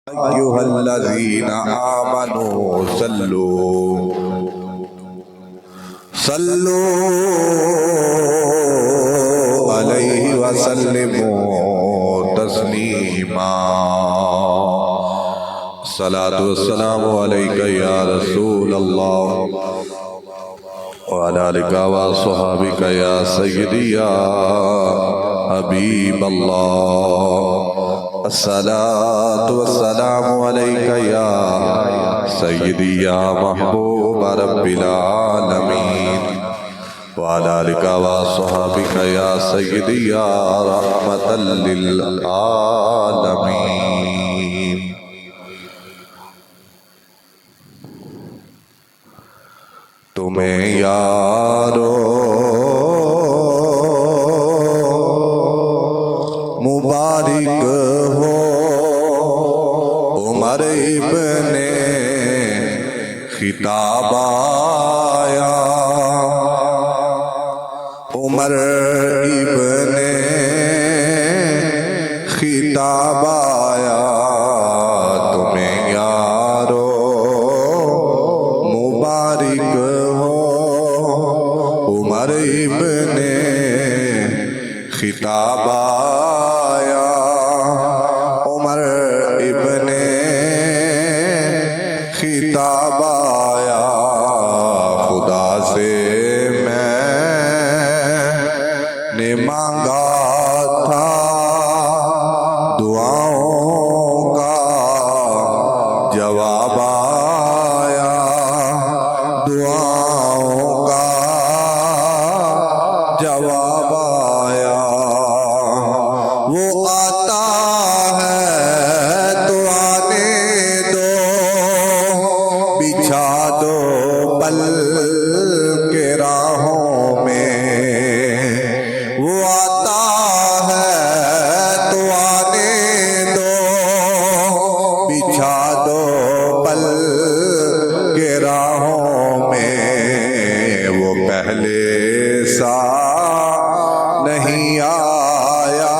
أيها الذين آمنوا صلوا عليه وسلموا تسليما الصلاة والسلام عليك يا رسول الله وعلى آلك وصحبك يا سيدي يا حبيب الله الصلاة والسلام عليك يا سيدي يا محبوب رب العالمين وعلى آلك وصحبك يا سيدي يا رحمة للعالمين. تمہیں یارو مبارک ہو عمر ابن خطاب آیا، عمر ابن خطاب آیا، تمہیں یارو مبارک ہو عمر ابن خطاب آیا، عمر ابن خطاب آیا، خدا سے میں نے مانگا تھا دعاؤں کا جواب آیا، دعاؤں کا جواب آیا، وہ آتا ہے تو آنے دو، بچھا دو پل کے راہوں میں، وہ آتا ہے تو آنے دو، بچھا دو پل کے راہوں میں، وہ پہلے سا نہیں آیا،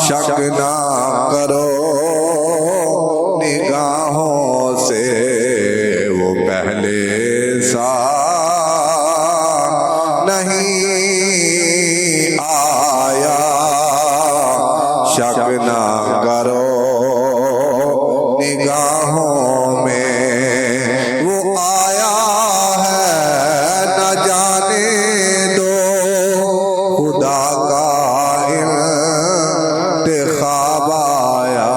شک نہ کرو نگاہوں سے، وہ پہلے سا نہیں آیا، شک نہ کرو نگاہوں میں، وہ آیا ہے نہ جانے دو، خدا کا انتخاب آیا،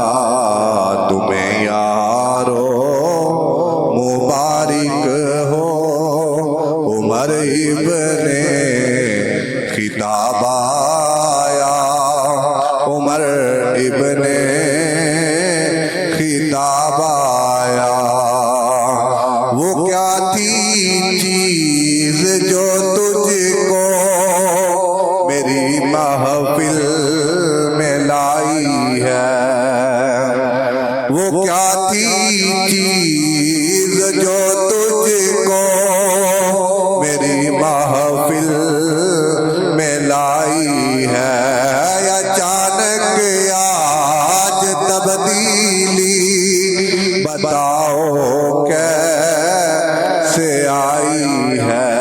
تمہیں یارو مبارک ہو عمر ابن خطاب آیا، عمر ابن خطاب آیا، وہ کیا تھی چیز جو تجھ کو میری محفل میں لائی ہے، وہ کیا تھی چیز جو تجھ کو میری محفل میں لائی ہے، اچانک آج تبدیلی بتاؤ کیسے آئی ہے،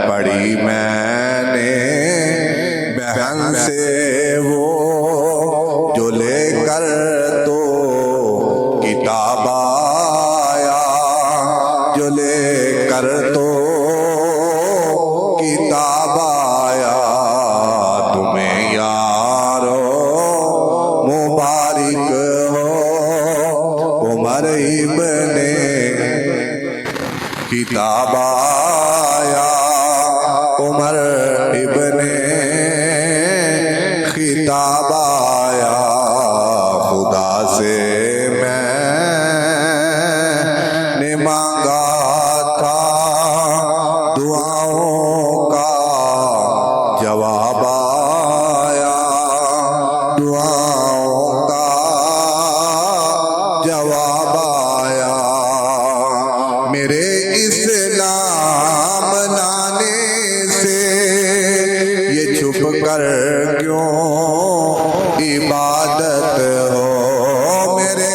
پڑھی میں نے بہن سے وہ جو لے کر تو کتاب آیا، جو لے کر تو کتاب آیا، تمہیں یارو مبارک ہو عمر ابن خطاب آیا، عمر ابن خطاب آیا، خدا سے میں نے مانگا تھا دعاؤں کا جواب آیا، دعاؤں کا جواب آیا، میرے اسلام لانے سے یہ چھپ کر کیوں عبادت ہو، میرے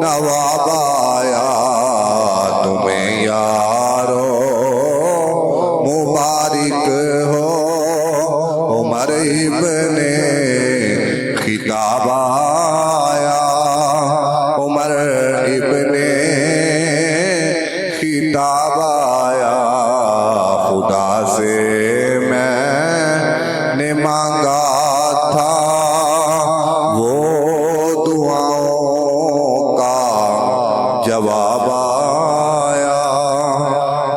نواب آیا تمہیں یارو مبارک ہو عمر ابن خطاب آیا عمر ابن خطاب آیا خدا سے میں نے مانگا تھا وہ دعاؤں کا جواب آیا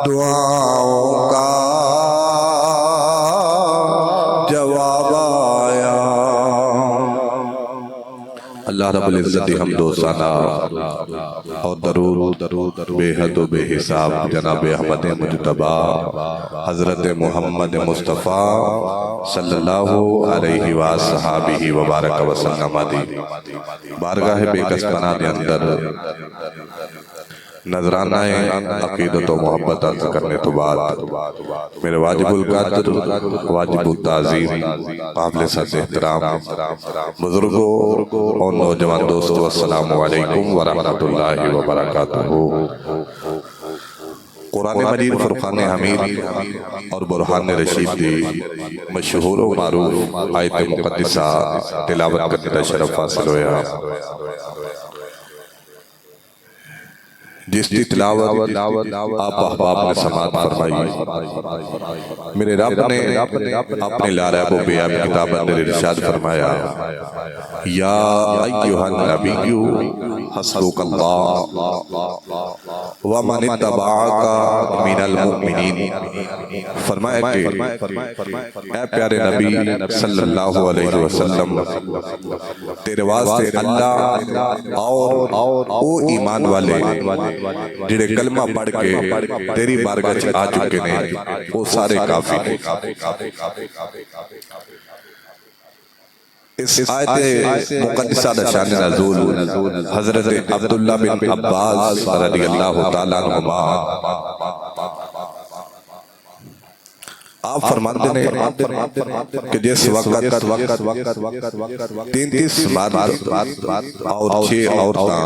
دعاؤں کا جواب آیا۔ اللہ رب العزت حمد و ثنا اور درود بے حد و بے حساب جناب احمد مجتبی حضرت محمد مصطفیٰ صلی اللہ علیہ وآلہ وبارک وسلم دی بارگاہ بے کس پناہ دے اندر نظرانہ عقیدت و محبت عرض کرنے تو بعد میرے واجب القدر واجب التعظیم قابل صد احترام بزرگوں اور نوجوان دوستو السلام علیکم ورحمۃ اللہ وبرکاتہ۔ قرآن مجید فرقان حمید اور برہان رشید دی مشہور و معروف آیت مقدسہ تلاوت کرنے کا شرف حاصل ہویا، جس کی تلاوت آپ احباب نے سماعت فرمائی۔ میرے رب نے اپنے لارب و بیاب کتاب اندر ارشاد فرمایا، یا ایہا النبی حسبک اللہ ومن اتبعک من المؤمنین۔ فرمایا کہ اے پیارے نبی صلی اللہ علیہ وسلم، تیرے واسطے اللہ اور او ایمان والے جڑے کلمہ پڑھ کے تیری بارگاہ چ آ چکے نے وہ سارے کافی ہیں۔ اس آیت مقدسہ دا شان نزول حضرت عبداللہ بن عباس رضی اللہ تعالیٰ عنہما آپ فرماتے ہیں کہ جس وقت 33 مرد اور 6 عورتاں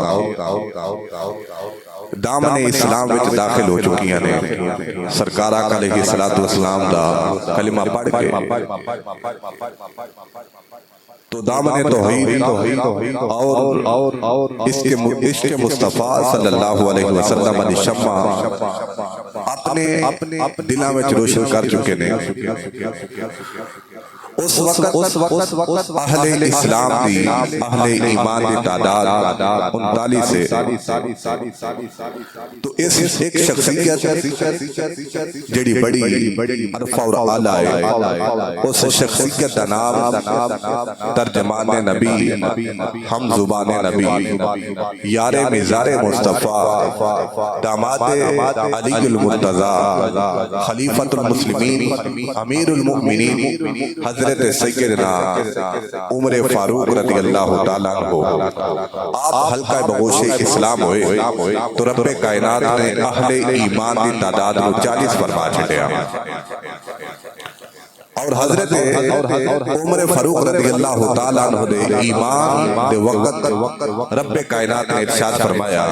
دامن اسلام وچ داخل ہو چکی ہیں، سرکار آقا علیہ السلام دا کلمہ پڑھ کے تو دامن توحید اور عشق مصطفیٰ صلی اللہ علیہ وسلم دی شمع اپنے دلاں وچ روشن کر چکے نے۔ اس وقت اہل اسلام دی اہل ایمان دی تعداد 39 سے تو اس ایک شخصیت جڑی بڑی عرفہ اور اعلیٰ ہے، اس شخصیت کا نام ترجمان نبی ہم زبان نبی یار مزار مصطفیٰ داماد علی المرتضی خلیفۃ المسلمین امیر المؤمنین حضرت سیدنا عمر فاروق رضی اللہ تعالیٰ عنہ آپ حلقہ بغوش اسلام ہوئے تو رب کائنات نے اہل ایمان دی تعداد کو 40 فرما چھڑیا، اور حضرت عمر فاروق رضی اللہ تعالیٰ عنہ دے ایمان دے وقت رب کائنات نے ارشاد فرمایا،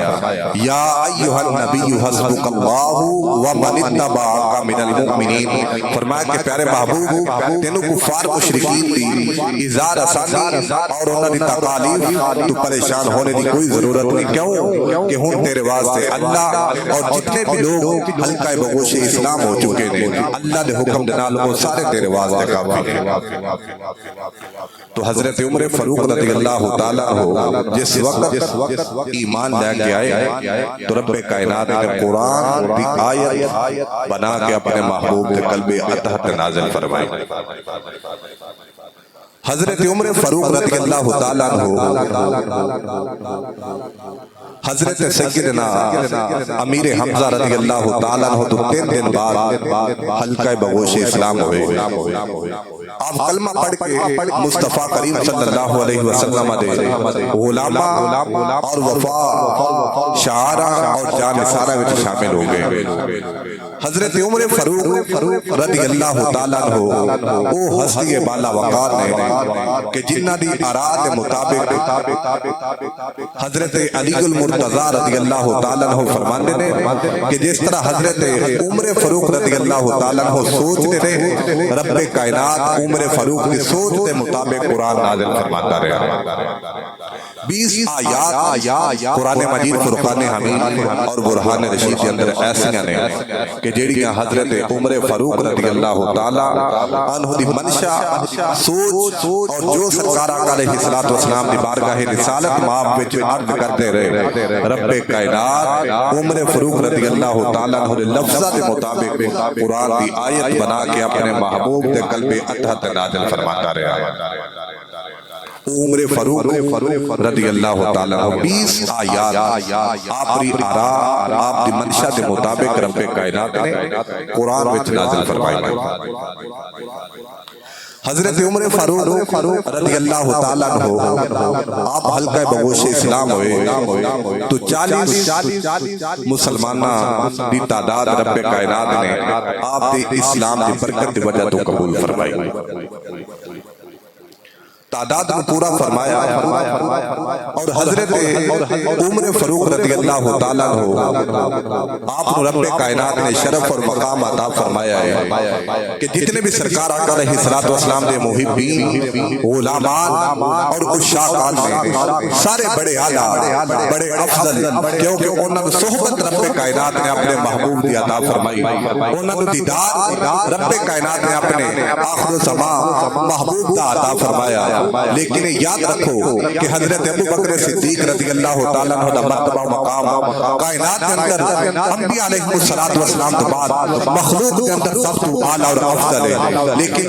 یا ایہا النبی حسبک اللہ ومن اتبعک من المؤمنین۔ فرمایا کہ پیارے محبوب تینوں کفار مشرکین دی ازار آسانی اور انہوں نے تکالیف تو پریشان ہونے دی کوئی ضرورت نہیں، کیوں کہ ہوں تیرے واسطے اللہ اور جتنے بھی لوگ حلقہ بغوش اسلام ہو چکے ہیں اللہ دے حکم دنال وہ سارے تیرے واسطے کافی ہیں۔ تو حضرت عمر فاروق رضی اللہ تعالیٰ عنہ جس وقت ایمان لے کے آئے تو رب کائنات نے قرآن دی آیت بنا کے اپنے محبوب کے قلب اطہر نازل فرمائی۔ حضرت عمر فاروق رضی اللہ تعالیٰ عنہ حضرت سیدنا امیر حمزہ رضی اللہ تعالیٰ عنہ تو 3 دن بعد حلقہ بغوش اسلام ہوئے۔ آپ کلمہ پڑھ کے مصطفیٰ کریم صلی اللہ علیہ وسلم دے غلامہ اور وفا شعارہ اور جان سارہ وچ شامل ہو گئے۔ حضرت عمر فاروق رضی اللہ تعالیٰ عنہ او ہستی بالا وقار نے کہ جنہ دی آراء دے مطابق حضرت علی المرتضی رضی اللہ تعالیٰ عنہ فرماندے نے کہ جس طرح حضرت عمر فاروق رضی اللہ تعالیٰ عنہ سوچتے رہے، رب کائنات عمر فاروق کی سوچ دے مطابق قرآن نازل فرماتا رہا۔ 20 آیات قرآن مجید فرقان حمید اور برہان رشید کے اندر ایسیاں نے کہ جیڑیاں حضرت عمر فاروق رضی اللہ تعالیٰ عنہ دی منشا سوچ اور جو سرکار آقا علیہ السلام دی بارگاہ رسالت ماب وچ عرض کرتے رہے، رب کائنات عمر فاروق رضی اللہ تعالیٰ عنہ دے لفظہ دے مطابق قرآن دی آیت بنا کے اپنے محبوب دے قلب اطہر نازل فرماتا رہا۔ عمر فاروق رضی اللہ تعالیٰ عنہ 20 آیات آپ دی آراء آپ دی منشا دے مطابق رب کائنات نے قرآن وچ نازل فرمائی۔ حضرت عمر فاروق رضی اللہ تعالیٰ عنہ آپ حلقہ بگوش اسلام ہوئے تو 40 مسلمانہ دی تعداد رب کائنات نے آپ دی اسلام دی برکت دی وجہ تو قبول فرمائی، تعداد کو پورا فرمایا۔ اور حضرت عمر فاروق رضی اللہ تعالیٰ عنہ آپ رب کائنات نے شرف اور مقام عطا فرمایا ہے کہ جتنے بھی سرکار آقا علیہ السلام دے محبین علماء اور عشاقان نے سارے بڑے اعلیٰ بڑے افضل، کیونکہ انہوں نے صحبت رب کائنات نے اپنے محبوب دی عطا فرمائی، انہوں نے دیدار رب کائنات نے اپنے آخر الزمان محبوب دا عطا فرمایا۔ لیکن یاد رکھو کہ حضرت ابو بکر صدیق رضی اللہ تعالیٰ عنہ دا مرتبہ و مقام کائنات کے اندر انبیاء علیہ السلام کے بعد مخلوق کے اندر سب تو اعلیٰ اور افضل ہے، لیکن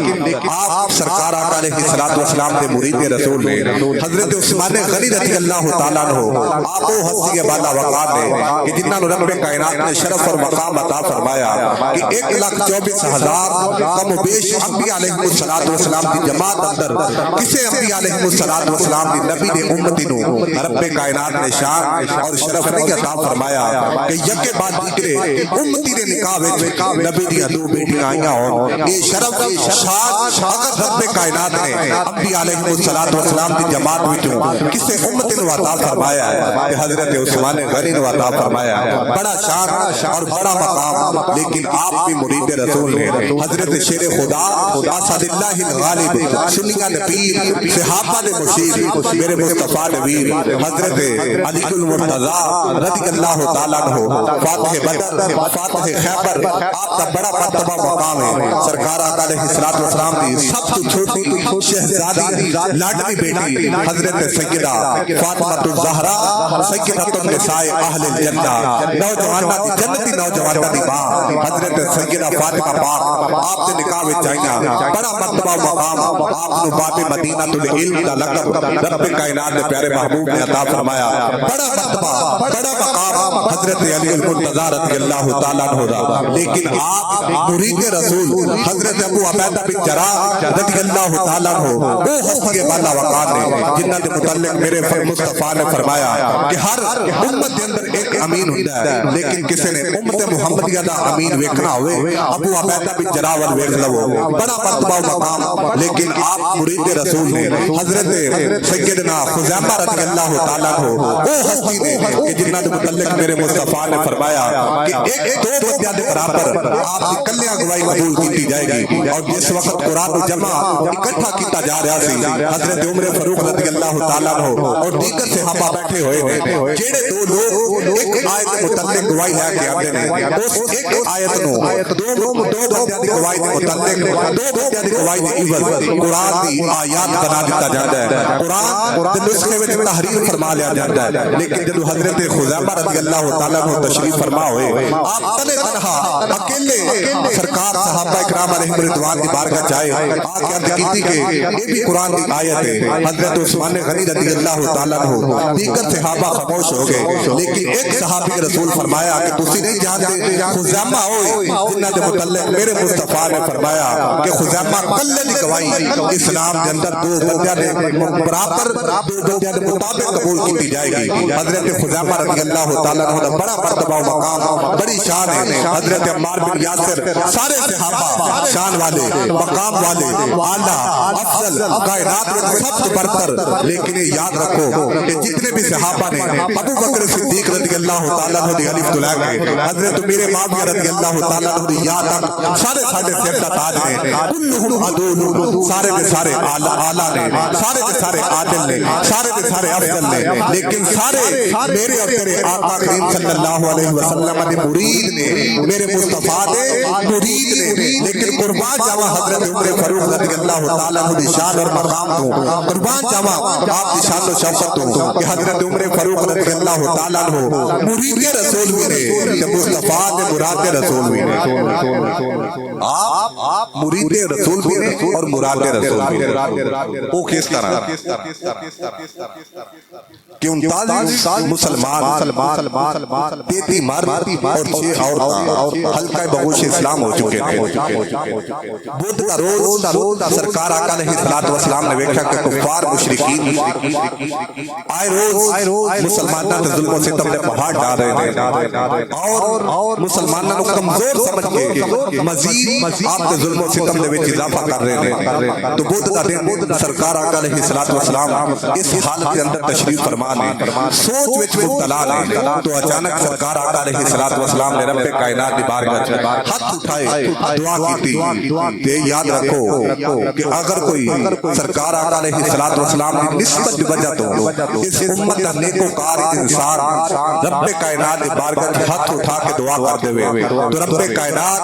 آپ سرکار آقا علیہ السلام کے مرید رسول نے حضرت عثمان غنی رضی اللہ تعالیٰ عنہ آپ کو ہستی بالا وقار نے کہ جنہاں نے رب کائنات نے شرف اور مقام عطا فرمایا کہ 1,24,000 کم و بیش انبیاء علیہ السلام کی جماعت اندر کسے انبیاء علیہ السلام دی نبی نے امتی نو رب کائنات نے شان اور شرف نہیں عطا فرمایا کہ یکے بعد دیگرے امتی نے نکاح وچ نبی دی دو بیٹیاں آئیاں ہون۔ یہ شرف شان اگر رب کائنات نے انبیاء علیہ السلام دی جماعت وچوں کسے امتی نو عطا فرمایا ہے کہ حضرت عثمان غنی نو عطا فرمایا ہے، بڑا شان اور بڑا مقام۔ لیکن آپ بھی مرید رسول نے حضرت شیر خدا اسد اللہ الغالب سنیہ نبی صحابہ نے مشیر میرے مصطفیٰ نبیر حضرت علی المرتضی رضی اللہ تعالیٰ عنہ فاتح بدر فاتح خیبر آپ کا بڑا مرتبہ مقام ہے۔ سرکار آقا علیہ السلام کی سب سے چھوٹی شہزادی لاڈلی بیٹی حضرت سیدہ فاطمہ الزہرا سیدۃ النساء اہل الجنہ نوجوانہ دی جنتی نوجوانہ دی ماں حضرت سیدہ فاطمہ پاک آپ کے نکاح وچ آئیاں، بڑا مرتبہ مقام آپ نو باب مدینہ العلم کا لقب رب کائنات نے پیارے محبوب نے عطا فرمایا، بڑا مرتبہ بڑا مقام حضرت علی المرتضی رضی اللہ تعالیٰ عنہ دا۔ لیکن آپ مرید رسول حضرت ابو عبیدہ بن جراح رضی اللہ تعالیٰ عنہ وہ ہستی بالا وقار نے جنہاں دے متعلق میرے مصطفیٰ نے فرمایا کہ ہر امت کے اندر ایک امین ہوتا ہے، لیکن کسی نے امت محمدیہ دا امین ویکھنا ہوئے ابو عبیدہ بن جراح ول ویکھ لو، بڑا مرتبہ مقام۔ لیکن آپ مرید رسول نے حضرت سیدنا خزیمہ رضی اللہ تعالیٰ عنہ وہ ہستی نے کہ جنہاں دے متعلق میرے مصطفیٰ نے فرمایا کہ ایک دو بندیاں دے برابر آپ کی کلیاں گواہی قبول کیتی جائے گی۔ اور جس وقت قرآن جمع اکٹھا کیتا جا رہا سی حضرت عمر فاروق رضی اللہ تعالیٰ عنہ اور دیگر صحابہ بیٹھے ہوئے ہیں، جڑے دو لوگ ایک آیت متعلق گواہی لے کے آتے ہیں، اس ایک آیت نو دو بندیاں دی گواہی دے متعلق دو بندیاں دی گواہی دے عوض قرآن دی آیات بنا دیتا جاتا ہے، قرآن دے نسخے وچ تحریر فرما لیا جاتا ہے۔ لیکن جب حضرت خزیمہ رضی اللہ تعالیٰ عنہ تشریف فرما ہوئے آپ تنے تنہا اکیلے سرکار صحابہ اکرام علیہم رضوان کی بارگاہ جائے آپ کے عرض کیتی کہ یہ بھی قرآن کی آیت ہے۔ حضرت عثمان غنی رضی اللہ تعالیٰ عنہ دیگر صحابہ خاموش ہو گئے، لیکن ایک صحابی رسول فرمایا کہ تسی نہیں جانتے خزیمہ ہوئے جنہاں دے متعلق میرے مصطفیٰ نے فرمایا کہ خزیمہ کلے دی گواہی اسلام کے اندر دو بندیاں دے برابر دو بندیاں دے مطابق قبول کی جائے گی۔ حضرت خزیمہ رضی اللہ تعالیٰ عنہ دا بڑا مرتبہ و مقام، بڑی شان ہے۔ حضرت عمار بن یاسر، سارے صحابہ شان والے، مقام والے، اعلیٰ افضل، کائنات میں سب سے برتر۔ لیکن یہ یاد رکھو کہ جتنے بھی صحابہ نے ابو بکر صدیق رضی اللہ تعالیٰ عنہ دی الف تلا کے، حضرت امیر معاویہ رضی اللہ تعالیٰ عنہ دی یا تک سارے سارے سر کا تاج ہیں، کلہم عدول، سارے کے سارے اعلیٰ نے، سارے کے سارے عادل نے، سارے کے سارے افضل نے، لیکن سارے میرے اور تیرے آقا کریم صلی اللہ علیہ وسلم کے مرید نے، میرے مصطفیٰ کے مرید نے۔ لیکن قربان جاوا حضرت عمر فاروق رضی اللہ تعالیٰ عنہ دی شان اور مقام تو، قربان جاوا آپ کی شان و شوکت تو کہ حضرت عمر فاروق رضی اللہ تعالیٰ عنہ مرید رسول بھی نے کہ مصطفیٰ کے مراد رسول بھی نے۔ آپ مرید رسول بھی نے اور مراد رسول بھی نے۔ وہ کس طرح کہ 39 سال مسلمان 33 مرد اور 6 عورتیں حلقہ بگوش اسلام ہو چکے تھے۔ بدھ کا روز سرکار آقا علیہ الصلوۃ والسلام نے دیکھا کہ کفار مشرکین آئے روز مسلمانوں کے ظلم و ستم نے پہاڑ ڈال رہے تھے اور مسلمانوں کو کمزور سمجھ کے مزید آپ کے ظلم و ستم نے اضافہ کر رہے تھے۔ تو بدھ کا دن سرکار آقا علیہ الصلوۃ والسلام اس حالت کے اندر تشریف فرما نے سوچ وچ مبتلا نے، تو اچانک سرکار آقا علیہ الصلوۃ والسلام نے رب کائنات دی بارگاہ وچ ہاتھ اٹھائے، دعا کی تے یاد رکھو کہ اگر کوئی سرکار آقا علیہ الصلوۃ والسلام کی نسبت کی وجہ تو اس امت کا نیکوکار انسان رب کائنات دی بارگاہ وچ ہاتھ اٹھا کے دعا کر دے تو رب کائنات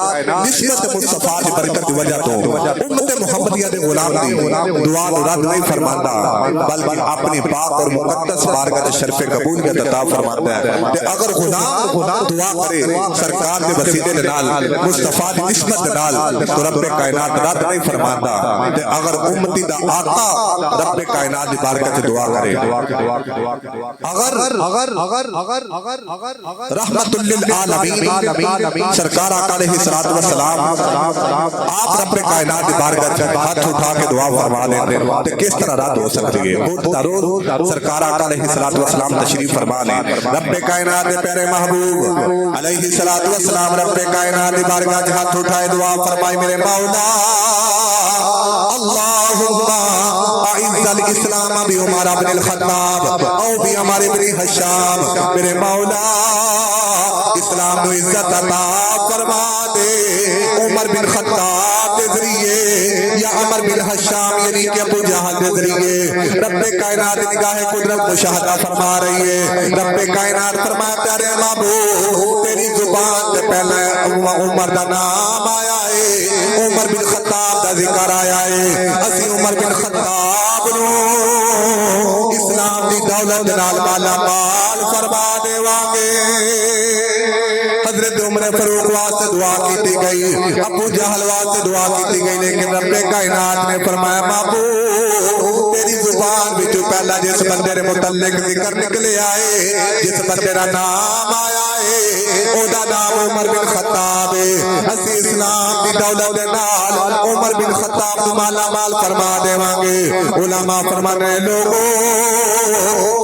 نسبت مصطفیٰ دی برکت کی وجہ تو امت محمدیہ دے غلام دی دعا رد نہیں فرماندا، بلکہ اپنی پاک اور مقدس بارگاہ شرف قبولیت عطا فرماتا ہے۔ کہ اگر غلام دعا کرے سرکار کے وسیلے دے نال، مصطفیٰ دی نسبت دے نال، تو رب کائنات رد نہیں فرماندا۔ کہ اگر امتی دا آقا رب کائنات دی بارگاہ سے دعا کرے، اگر رحمت للعالمین سرکار آقا علیہ الصلوۃ والسلام آپ رب کائنات دی بارگاہ سے ہاتھ اٹھا کے دعا فرما دیں تو کس طرح رد ہو سکتی ہے؟ روز سرکار آقا علیہ الصلوۃ والسلام تشریف فرما لیں، رب کائنات دے پیارے محبوب علیہ الصلوۃ والسلام رب کائنات دی بارگاہ سے ہاتھ اٹھائے دعا فرمائے، میرے مولا اللہم اعز الاسلام بعمر بن الخطاب او بعمر بن حشام، میرے مولا اسلام کو عزت عطا فرما دے عمر بن خطاب کے ذریعے یا عمر بن حشام یعنی کہ ابو جہل کے ذریعے۔ رب کائنات نگاہ قدرت مشاہدہ فرما رہی ہے، رب کائنات فرمایا پیارے محبوب تیری زبان سے پہلے عمر دا نام آیا ہے، عمر بن خطاب دا ذکر آیا ہے، اسی عمر بن خطاب نو اسلام دی دولت نال مالا مال فرما دے وانگے۔ حضرت عمر فاروق واسطے دعا کی گئی، ابو جہل واسطے دعا کی گئی، لیکن رب کائنات نے فرمایا محبوب تیری زبان بھی جو پہلا جس بندے نے متعلق ذکر نکلے آئے، جس بندے کا نام آیا ہے او دا نام عمر بن خطاب ہے، اسی اسلام دی دولت نال عمر بن خطاب کو مالا مال فرما دے وانگے۔ علماء فرمانے لوگوں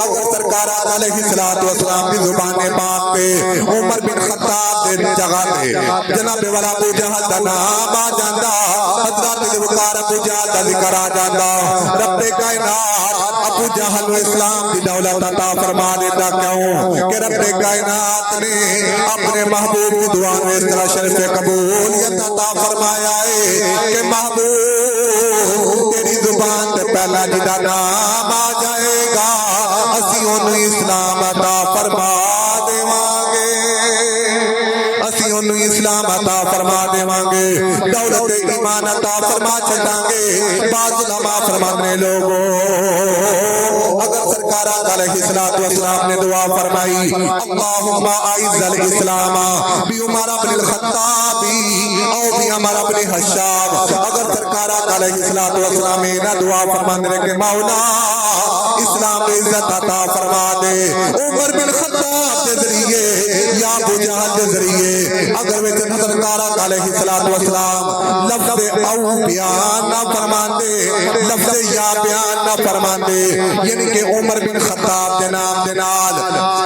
اگر سرکار علیہ الصلوۃ والسلام کی زبان پاک پہ عمر بن خطاب دے جگہ تے جناب والا ابو جہل دا نام آ جاندا، حضرت ذوالفقار ابو جہل دا ذکر آ جاندا، رب کائنات ابو جہل و اسلام کی دولت عطا فرما دیتا۔ کیوں کہ رب کائنات نے اپنے محبوب کی دعا میں اس طرح شرف قبولیت عطا فرمایا ہے کہ محبوب تیری زبان سے پہلا جدا نام آ جائے گا اسی انہوں اسلام عطا فرما دے وانگے، اسی انہوں اسلام عطا فرما دے وانگے، دولت ایمان عطا فرما چھٹانگے۔ بعض علماء فرمانے لوگوں اگر سرکار علیہ الصلوۃ والسلام نے دعا فرمائی اللہم اعز الاسلام بعمر بن الخطاب او بعمر بن حشام، اگر سرکار علیہ الصلوۃ والسلام نے دعا فرمانے کہ مولا اسلام عزت عطا فرما دے عمر بن خطاب کے ذریعے یا ابو جہل کے ذریعے، اگر وہ سرکار علیہ السلام لفظ او بیان نہ فرماندے، لفظ یا بیان نہ فرماندے، یعنی کہ عمر بن خطاب جناب دنال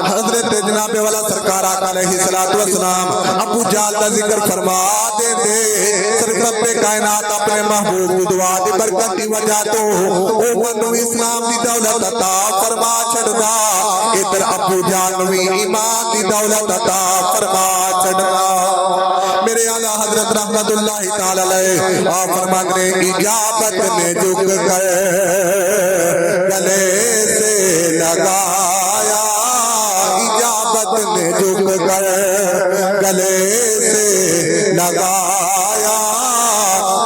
حضرت جناب والا سرکار آقا علیہ السلام ابو جہل کا ذکر فرما دے دے، رب کائنات اپنے محبوب دعا دی برکت دی وجہ تو عمر نو اسلام دی دولت عطا فرما چھڑدا، ادھر ابو جہل نو ایمان دی دولت عطا فرما چھڑدا۔ میرے اعلیٰ حضرت رحمت اللہ تعالی علیہ آپ فرماتے ہیں اجابت نے جھک کر گلے سے لگایا، اجابت نے جھک کر گلے سے لگایا،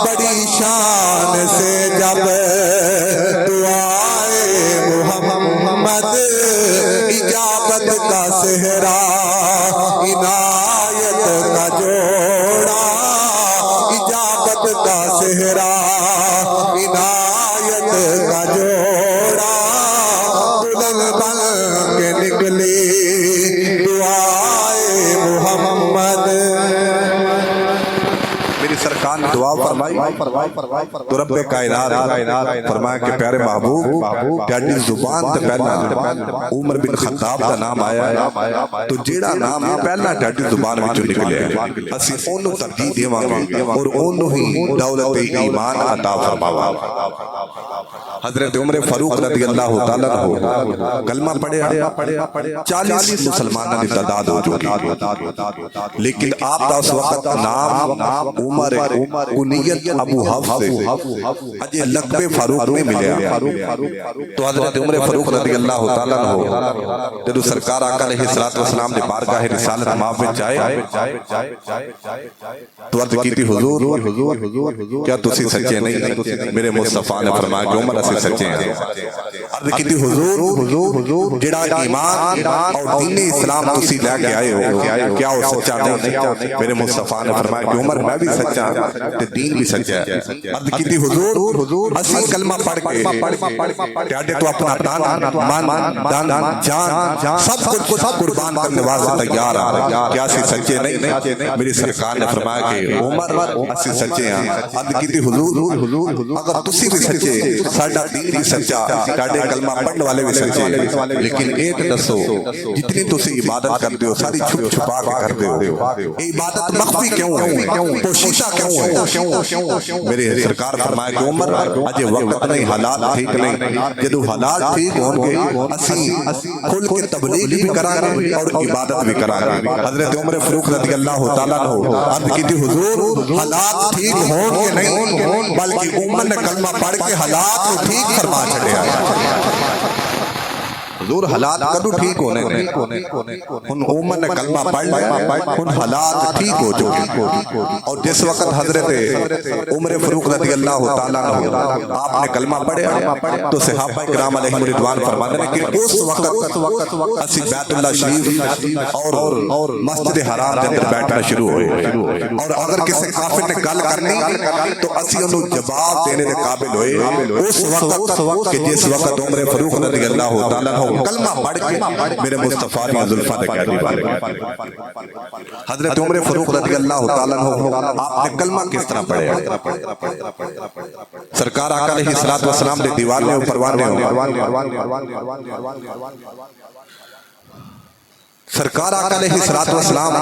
بڑی شان سے جب دعائے محمد اجابت کا صحرا عنایت کا جوڑا، اجابت کا صحرا عنایت کا جوڑا، دلہن بن کے نکلی دعائے محمد۔ میری سرکار نے دعا فرمائی تو رب کائنات فرمایا کہ پیارے محبوب تیاری زبان تے پہلا عمر بن خطاب کا نام آیا ہے، تو جیڑا نام پہلا تیاری زبان وچوں نکلیا اسی اونوں ترجیح دیواں اور اونوں ہی دولت ایمان عطا فرماواں۔ حضرت عمر فاروق رضی اللہ تعالیٰ عنہ کلمہ پڑھیا 40 مسلمانوں کی تعداد ہو چکی، لیکن آپ کا اس وقت نام عمر کنیت ابو حفص اجے لقب فاروق میں ملیا، تو حضرت عمر فاروق رضی اللہ تعالیٰ عنہ جدو سرکار آقا علیہ السلام نے بارگاہ رسالت ماں میں جائے تو عرض کی تھی حضور کیا تسی سچے نہیں؟ میرے مصطفیٰ نے فرمایا کہ عمر اسی سچے ہیں۔ عرض کی تھی حضور جڑا ایمان اور دین اسلام تسی لے کے آئے ہو کیا وہ سچا نہیں؟ میرے مصطفیٰ نے فرمایا کہ عمر میں بھی سچا تے دین بھی سچا ہے۔ عرض کی تھی حضور اسی کلمہ پڑھ کے تیاڈے تو اپنا تن من دن جان سب کچھ قربان کرنے واسطے تیار ہیں، کیا اسی سچے نہیں؟ میری سرکار نے فرمایا کہ عمر اسی سچے ہیں۔ عرض کی تھی حضور اگر تسی بھی سچے ساڈا دین بھی سچا تیاڈے کلمہ پڑھنے والے بھی سچے، لیکن ایک دسو جتنی تسی عبادت کرتے ہو ساری چھپ چھپا کے کرتے ہو، یہ عبادت مخفی کیوں ہے، پوشیدہ کیوں ہے؟ میرے سرکار فرمایا کہ عمر اجے وقت نہیں، حالات ٹھیک نہیں، جدو حالات ٹھیک ہون گے اسی کھل کے تبلیغ بھی کرائیں گے اور عبادت بھی کرائیں گے۔ حضرت عمر فاروق رضی اللہ تعالیٰ عنہ عرض کی تھی حضور حالات ٹھیک ہون گے نہیں بلکہ عمر نے کلمہ پڑھ کے حالات کو ٹھیک فرما چھڑیا ہے۔ حضور حالات کدو ٹھیک ہونے ان عمر نے کلمہ پڑھ لیا ان حالات ٹھیک ہو چکے، اور جس وقت حضرت عمر فاروق رضی اللہ تعالیٰ عنہ آپ نے کلمہ پڑھا تو صحابہ کرام علیہم رضوان فرماتے ہیں کہ اس وقت اسی بیت اللہ شریف اور مسجد حرام کے اندر بیٹھنا شروع ہوئے، اور اگر کسی کافر نے گل کرنی تو اسی انہوں جواب دینے دے قابل ہوئے اس وقت کہ جس وقت عمر فاروق رضی اللہ تعالیٰ عنہ کلمہ پڑھ کے میرے مصطفیٰ کی زلفاں دے کہہ دی۔ حضرت عمر فاروق رضی اللہ تعالیٰ عنہ آپ نے کلمہ کس طرح پڑھا؟ سرکار آقا علیہ السلام نے دیوانے و پروانے سرکار آقا علیہ السلام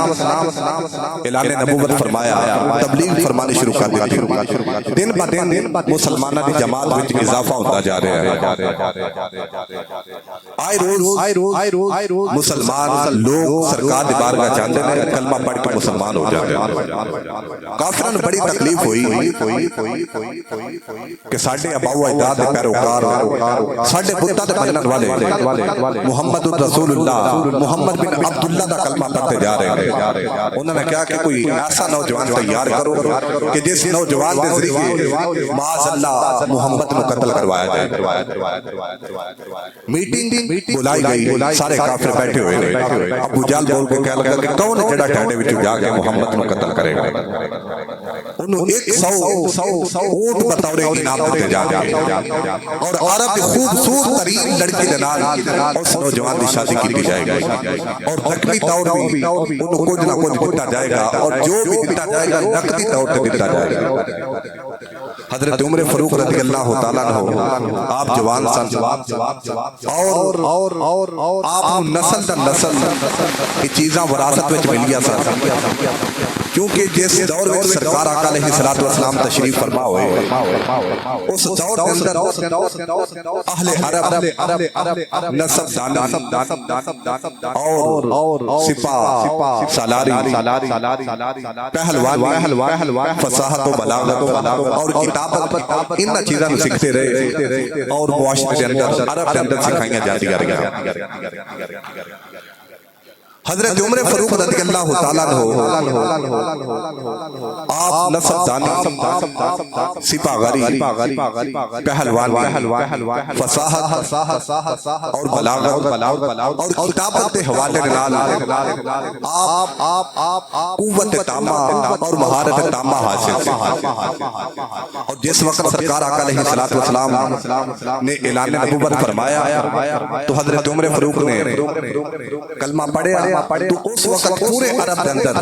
اعلان نبوت فرمایا، تبلیغ فرمانی شروع کر دی، دن با دن مسلمانہ دی جماعت وچ اضافہ ہوتا جا رہا ہے، آئے روز مسلمان لوگ سرکار دی بارگاہ جاندے ہیں، کلمہ پڑھ کے مسلمان ہو جاتے ہیں۔ کافران بڑی تکلیف ہوئی کہ ساڈے آباء و اجداد دے پیروکار ساڈے بتاں تے منن والے محمد رسول اللہ محمد بن عبداللہ دا کلمہ پڑھتے جا رہے ہیں۔ انہوں نے کہا کہ کوئی ایسا نوجوان تیار کرو کہ جس نوجوان دے ذریعے معاذ اللہ محمد کو قتل کروایا جائے۔ میٹنگ بلائی گئی سارے کافر بیٹھے ہوئے نے ابو جہل بول کے کہہ لگا کہ کون ہے جڑا ٹھاڈے وچ جا کے محمد نو قتل کرے گا انہوں 100 اونٹ بطور انعام دیتے جا کے اور عرب کی خوبصورت ترین لڑکی دے نال اس نوجوان دی شادی کی جائے گی اور نقدی طور بھی انہوں کچھ نہ کچھ دیتا جائے گا اور جو بھی دیتا جائے گا نقدی طور پہ دیتا جائے گا حضرت عمر فاروق رضی اللہ تعالیٰ عنہ آپ جوان سن اور آپ نسل در نسل کی چیزاں وراثت وچ ملیا سن کیونکہ جس دور میں سرکار آقا علیہ السلام تشریف فرما ہوئے اس دور کے اندر اہل عرب نسب دانی اور سپاہ سالاری پہلوان فصاحت و بلاغت اور کتابت ان چیزاں سکھتے رہے اور معاشرے کے اندر عرب کے اندر سکھائیاں جاتی رہی حضرت عمر فاروق رضی اللہ تعالیٰ عنہ آپ نسب دانی سپاہ غری پہلوان فصاحت اور بلاغت اور کتابت کے حوالے نال آپ قوت تامہ اور مہارت تامہ حاصل اور جس وقت سرکار آقا علیہ السلام نے اعلان نبوت فرمایا تو حضرت عمر فاروق نے کلمہ پڑھا تو اس وقت پورے عرب کے اندر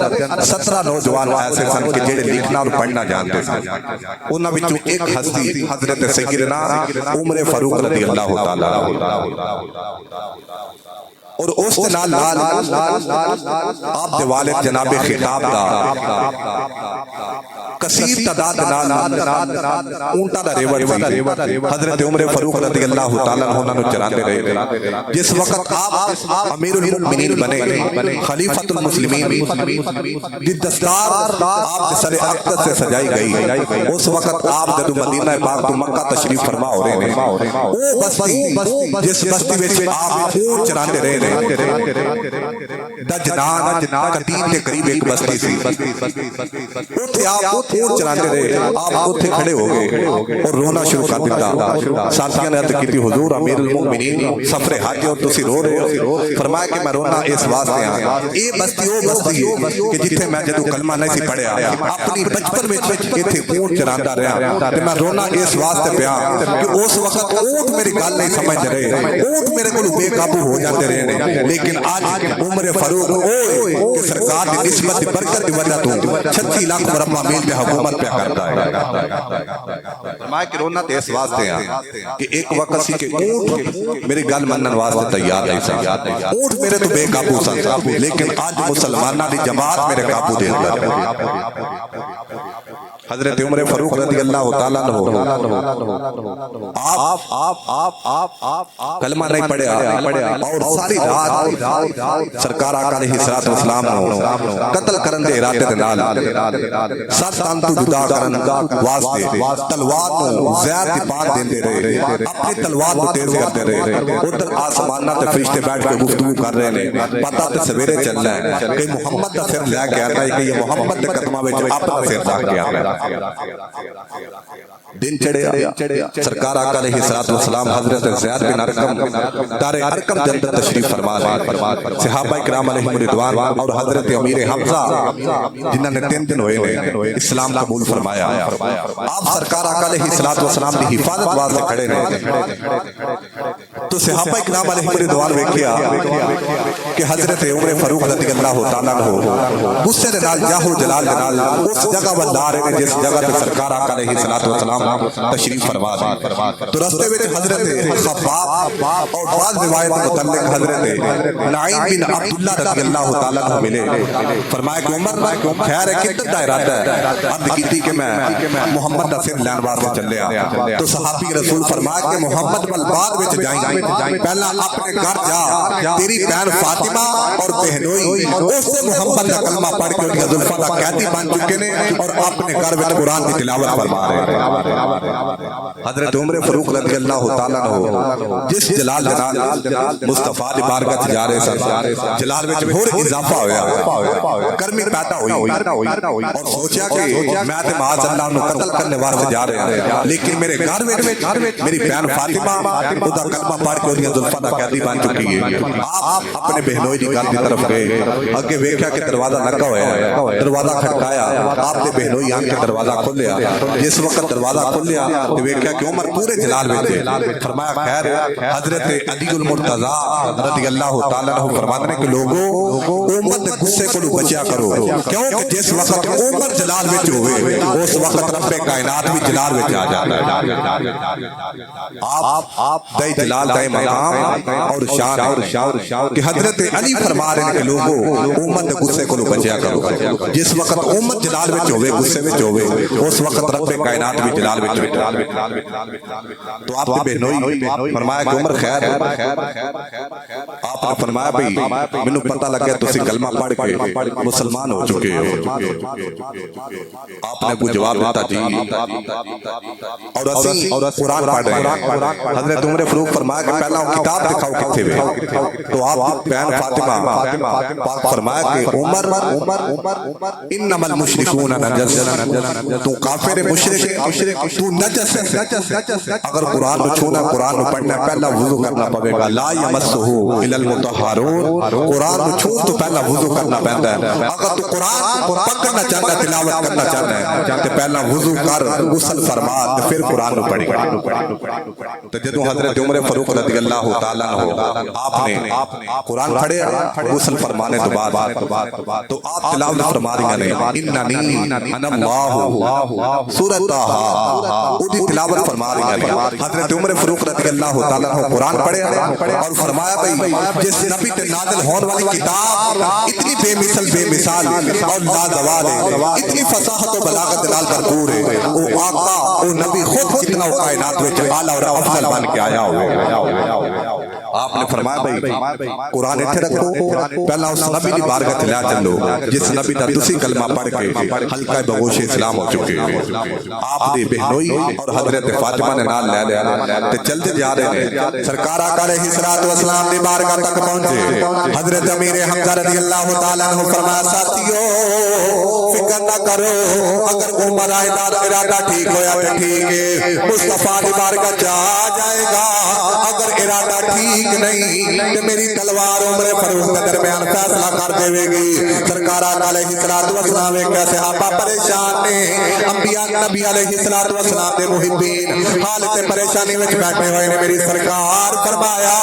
17 نوجوان ایسے سن کہ جڑے لکھنا اور پڑھنا جانتے سن انہاں وچوں ایک ہستی حضرت سیدنا عمر فاروق رضی اللہ تعالی اور اس نال آپ دے والد جناب خطاب دا کثیر تعداد نال اونٹا دا ریوڑ سی حضرت عمر فاروق رضی اللہ تعالیٰ عنہ نو چراندے رہے جس وقت آپ امیر المؤمنین بنے خلیفۃ المسلمین دی دستار آپ سر عقد سے سجائی گئی اس وقت آپ جدو مدینہ پاک تو مکہ تشریف فرما ہو رہے ہیں او بستی جس بستی وچ آپ اونٹ چراندے رہے دجنان قدیم کے قریب ایک بستی سی اوتھے آپ اونٹ چراندے رہے آپ اوتھے کھڑے ہو گئے اور رونا شروع کر دیتا ساتھیاں نے عرض کی حضور امیر المؤمنین سفر حج اور تسی رو رہے ہو فرمایا کہ میں رونا اس واسطے ہاں اے بستی او بستی کہ جتھے میں جدوں کلمہ نہیں سی پڑھیا اپنی بچپن وچ ایتھے اونٹ چراندا رہا تے میں رونا اس واسطے پیا کہ اس وقت اونٹ میری گل نہیں سمجھ رہے اونٹ میرے کول بے قابو ہو جاتے رہے لیکن آج عمر فاروق کہ سرکار کی نسبت کی برکت کی وجہ تو 36 لاکھ مربع میل پہ حکومت پہ کرتا ہے فرمایا کہ رونا تے اس واسطے ہیں کہ ایک وقت سی کہ اونٹ میری گل منن واسطے تیار نہیں سی اونٹ میرے تو بے قابو سن لیکن آج مسلمانہ دی جماعت میرے قابو دے اندر حضرت عمر فاروق رضی اللہ تعالیٰ عنہ آپ کلمہ نہیں پڑھیا اور ساری رات سرکار آقا علیہ السلام قتل کرن دے ارادے دے نال سر تن تو جدا کرن واسطے تلوار نو زہر دی پاک دیندے رہے اپنی تلوار نو تیز کرتے رہے ادھر آسماناں تے فرشتے بیٹھ کے گفتگو کر رہے ہیں پتہ تے سویرے چلنا ہے کہ محمد دا سر لے کے آنا ہے کہ یہ محمد دے قدماں وچ اپنا سر رکھ کے آنا ہے دن چڑھیا سرکار آقا علیہ السلام حضرت زید بن ارقم دار ارقم جنت تشریف فرما رہے صحابہ کرام علیہم رضوان اور حضرت امیر حمزہ جنہوں نے 3 دن ہوئے اسلام قبول فرمایا آپ سرکار آقا علیہ السلام کی حفاظت واسطے کھڑے رہے تو صحابہ کرام علیہم رضوان ویکھیا کہ حضرت عمر فاروق رضی اللہ تعالیٰ عنہ غصے دے نال جاہو جلال دے نال اس جگہ ول لا رہے جس جگہ تے سرکار آقا علیہ السلام تشریف فرما دے تو راستے وچ حضرت خباب اور بعض روایت متعلق حضرت نعیم بن عبداللہ رضی اللہ تعالیٰ عنہ ملے فرمایا کہ عمر خیر ہے کدھر دا ارادہ ہے عرض کیتی کہ میں محمد دا سر لین واسطے چلیا تو صحابی رسول فرمایا کہ محمد ول بعد وچ جائیں پہلا اپنے گھر جا تیری بہن فاطمہ فاطمہ اور بہنوئی اس سے محمد کا کلمہ پڑھ کے انہاں زلفاں دا قیدی بن چکے نے اور اپنے گھر وچ قرآن کی تلاوت فرما رہے ہیں۔ حضرت عمر فاروق رضی اللہ تعالیٰ عنہ جس جلال جلال مصطفیٰ دی بارگاہ جا رہے سن، جلال وچ ہور اضافہ ہویا، گرمی پیدا ہوئی اور سوچا کہ میں تے معاذ اللہ نو قتل کرنے واسطے جا رہے ہیں، لیکن میرے گھر وچ میری بہن فاطمہ خدا کلمہ پڑھ کے انہاں زلفاں دا قیدی بن چکی ہے۔ آپ اپنے بہنوئی دی گھر دی طرف گئے، اگے ویکھیا کہ دروازہ لگا ہویا ہے، دروازہ کھٹکایا، آپ نے بہنوئی آن کے دروازہ کھولیا۔ جس وقت دروازہ کھولیا تو ویکھیا کہ عمر پورے جلال وچ، فرمایا خیر حضرت علی المرتضیٰ رضی اللہ تعالیٰ عنہ فرماتے ہیں کہ لوگوں امت غصے کو بچیا کرو، کیونکہ جس وقت عمر جلال وچ ہوئے اس وقت رب کائنات بھی جلال وچ آ جاتا ہے۔ آپ دے جلال دے مقام اور شان کہ حضرت علی فرما رہے ہیں کہ لوگوں امت غصے کو بچیا کرو، جس وقت امت جلال وچ ہوئے غصے وچ ہوئے اس وقت رب کائنات بھی جلال وچ ہوئے۔ تو آپ کی بہنوئی فرمایا کہ عمر خیر ہے، آپ نے فرمایا بھئی مینوں پتہ لگ گیا تسی کلمہ پڑھ کے مسلمان ہو چکے ہو۔ آپ نے کوئی جواب دیتا جی اور اسی قرآن پڑھ رہے ہیں۔ حضرت عمر فاروق فرمایا کہ پہلا کتاب دکھاؤ کتھے وے، تو آپ بہن فاطمہ پاک فرمایا کہ عمر انما المشرکون نجس، تو کافر مشرک تو نجس ہے، اگر قرآن کو چھونا قرآن کو پڑھنا پہلا وضو کرنا پڑے گا، لا یمسہ الا المطہرون، قرآن کو چھو تو پہلا وضو کرنا پڑتا ہے، اگر تو قرآن پڑھنا چاہتا ہے تلاوت کرنا چاہتا ہے تو پہلا وضو کر غسل فرما تو پھر قرآن کو پڑھے گا۔ تو جدوں حضرت عمر فاروق رضی اللہ تعالیٰ عنہ آپ نے قرآن پڑھے غسل فرمانے تو بعد تو آپ تلاوت فرما رہی ہیں اننی انا اللہ سورۃ طٰہٰ، اودی تلاوت فرما رہی ہیں۔ حضرت عمر فاروق رضی اللہ تعالیٰ عنہ قرآن پڑھے اور فرمایا بھئی جس نبی تے نازل ہون والی کتاب اتنی بے مثال اور لازوال ہے، اتنی فصاحت و بلاغت نال بھرپور ہے، او آقا او نبی خود کتنا کائنات وچ اعلیٰ اور افضل بن کے آیا ہوئے۔ آپ نے فرمایا بھئی قرآن اتھے رکھو، پہلا اس نبی دی بارگاہ تے لے چلو جس نبی دا تسی کلمہ پڑھ کے حلقہ بغوش اسلام ہو چکے ہو۔ آپ دی بہنوئی اور حضرت فاطمہ نے نال لے لیا تے چلتے جا رہے ہیں، سرکار آقا علیہ الصلوۃ والسلام دی بارگاہ تک پہنچے۔ حضرت امیر حمزہ رضی اللہ تعالیٰ عنہ فرمایا ساتھیو فکر نہ کرو، اگر عمر ارادہ ٹھیک ہویا تو ٹھیک ہے، مصطفیٰ دی بارگاہ جا جائے گا، اگر ارادہ ٹھیک نہیں تو میری تلوار عمر فاروق کے درمیان فیصلہ کر دے گی۔ سرکار آقا علیہ الصلوۃ والسلام کے صحابہ پریشان نے، انبیاء نبی علیہ الصلوۃ والسلام دے محبین حالت پریشانی وچ بیٹھے ہوئے نے۔ میری سرکار فرمایا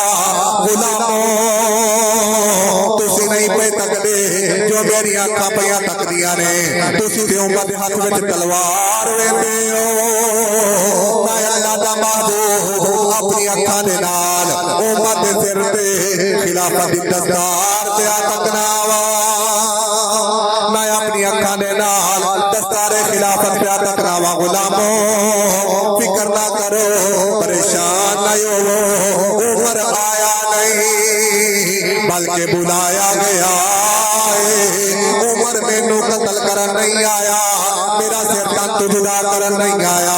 غلامو تسی نہیں پہ تکدے جو میری آنکھاں پیاں تکدیاں نے، تسی تے عمر دے ہاتھ وچ تلوار ویندے ہو، میں اللہ دا محبوب اپنی آنکھاں دے نال عمر دے سر تے خلافت دی دستار تے تکنا وا، میں اپنی آنکھاں دے نال دستار خلافت پہ تکنا وا۔ غلامو فکر نہ کرو، پریشان نہ ہو، عمر آیا نہیں بلکہ بلایا گیا ہے، عمر مینوں قتل کرن نہیں آیا، میرا سر تن جدا کرن نہیں آیا،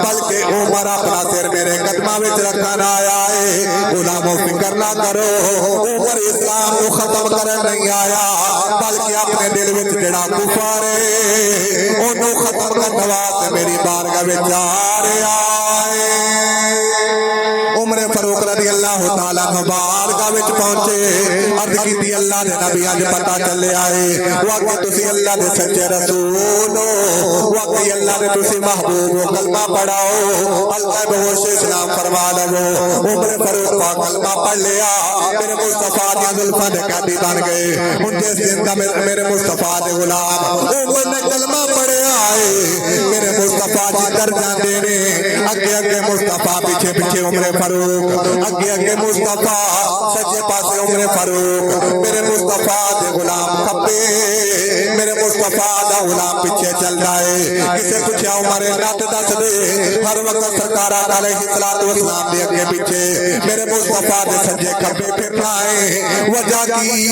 بلکہ عمر اپنا سر میرے قدماں وچ رکھن آیا ہے۔ غلامو فکر نہ کرو، عمر اسلام کو ختم کرن نہیں آیا بلکہ اپنے دل وچ جڑا کفر ہے اونوں ختم کرن واسطے میری بارگاہ وچ آ رہا ہے۔ عمر فاروق رضی اللہ تعالیٰ عنہ بارگاہ وچ پہنچے، عرض کیتی اللہ دے نبی اج پتہ چلیا ہے واقعی تسی اللہ دے سچے رسول ہو، واقعی اللہ دے تسی محبوب ہو، کلمہ پڑھاؤ، حلقہ بغوش اسلام فرما لو۔ عمر فاروق کا کلمہ پڑھ لیا، میرے مصطفیٰ دی زلفاں دے قیدی بن گئے۔ ہن جس دن دا میرے مصطفیٰ دے غلام عمر نے کلمہ پڑھیا ہے، میرے مصطفیٰ جدھر جاندے نے اگے اگے مصطفیٰ پیچھے پیچھے عمر فاروق، اگے اگے مصطفیٰ سجے پاسے عمر فاروق، میرے مصطفیٰ دے غلام کھبے، میرے مصطفیٰ دا غلام پیچھے چل رہا ہے۔ کسے پوچھا عمر نات دس دے ہر وقت سرکار علیہ السلام دے اگے پیچھے میرے مصطفیٰ دے سجے کھبے پھرنا ہے وجہ کی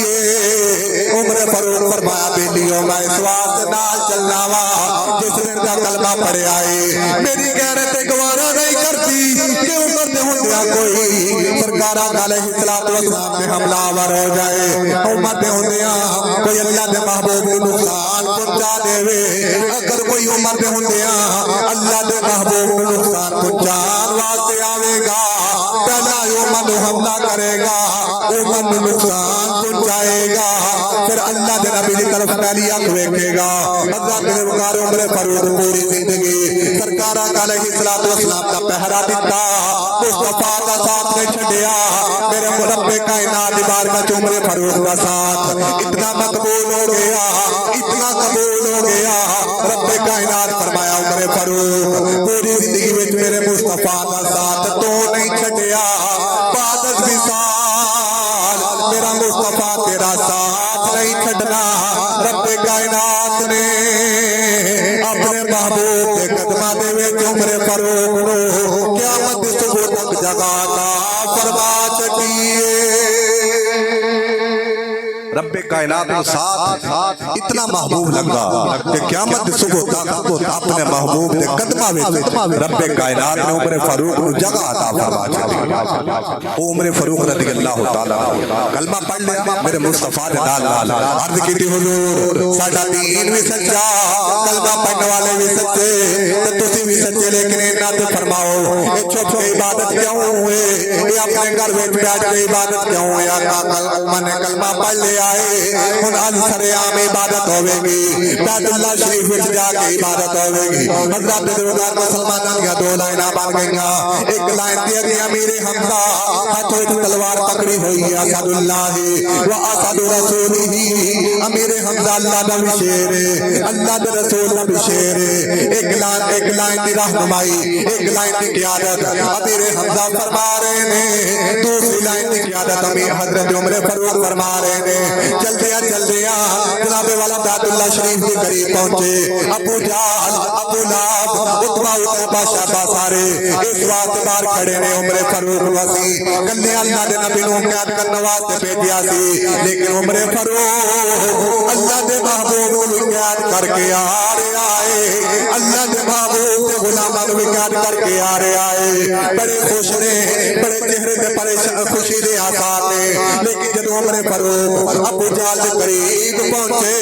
عمر فاروق فرمایا بیلیو میں اس واسطے نال چلنا وا جس نے دا کلمہ پڑھیا ہے میری غیرت گوارا نہیں کرتی کہ عمر دے ہوندیا کوئی سرکار علیہ السلام میں حملہ آور ہو جائے عمر دے ہوندیا کوئی اللہ دے محبوب کو نقصان پہنچا دے اگر کوئی عمر دے ہوندیا اللہ دے محبوب کو نقصان پہنچان واسطے آوے گا پہلا عمر حملہ کرے گا عمر نقصان پہنچائے گا پھر اللہ دے نبی کی طرف پہلی آنکھ ویکھے گا حضرت وقار عمر فاروق پوری زندگی سرکار علیہ السلام کا پہرا دیتا مصطفیٰ کا ساتھ نے چھڑیا میرے رب کائنات دی بارگاہ عمر فاروق کا ساتھ اتنا مقبول ہو گیا اتنا قبول ہو گیا رب کائنات فرمایا عمر فاروق پوری زندگی میں میرے مصطفیٰ کا ساتھ تو نہیں چھڑیا بعد از وصال میرا مصطفیٰ تیرا ساتھ نہیں چھڑنا رب کائنات نے اپنے محبوب کے قدمہ دے وچ عمر فاروق نو قیامت دی صبح تک جگہ عطا فرما چھڈیے رب کائنات کے ساتھ اتنا محبوب لگا کہ قیامت دی صبح تک اپنے محبوب کے قدمہ وچ رب کائنات نے عمر فاروق نو جگہ عطا فرما چھڈی عمر فاروق رضی اللہ تعالی کلمہ پڑھ لیا میرے مصطفیٰ دے نال عرض کیتی حضور ساڈا دین بھی سچا کلمہ پڑھنے والے بھی سچے تے تسی بھی سچے لیکن انہاں تے فرماؤ اے چھپ کے عبادت کیوں ہوئے اے اپنے گھر وچ بیٹھ کے عبادت کیوں ہوئے آقا من کلمہ پڑھ لیا ہن از سرعام عبادت ہوے گی بیت اللہ شریف وچ جا کے عبادت ہوے گی حضرت دیوگار مسلماناں دی دو لائناں بن گئیاں ایک لائن تے کہ امیر حمزہ ہاتھ وچ تلوار پکڑی ہوئی ہے اسد اللہ و اسد رسولہ امیر حمزہ اللہ دا شیر ہے اللہ دے رسول دا شیر ہے ایک لائن دی رہنمائی ایک لائن دی قیادت امیر حمزہ فرما رہے ہیں دوسری لائن دی قیادت امیر حضرت عمر فاروق فرما رہے ہیں چل دیا جناب والا بیت اللہ شریف کے قریب پہنچے ابو جہل ابو لہب عتبہ اتبا شہبہ سارے اس واسطے باہر کھڑے نے عمر فاروق وسی کلے اللہ دے نبی نو قید کرنے واسطے بھیجیا سی لیکن عمر فاروق اللہ دے محبوب کو قید کر کے آ رہا ہے اللہ دے محبوب کے غلاماں نو قید کر کے آ رہا ہے بڑے خوش نے بڑے چہرے تے پریشان خوشی دے آثار نے لیکن جب عمر فاروق ابو جہل کے قریب پہنچے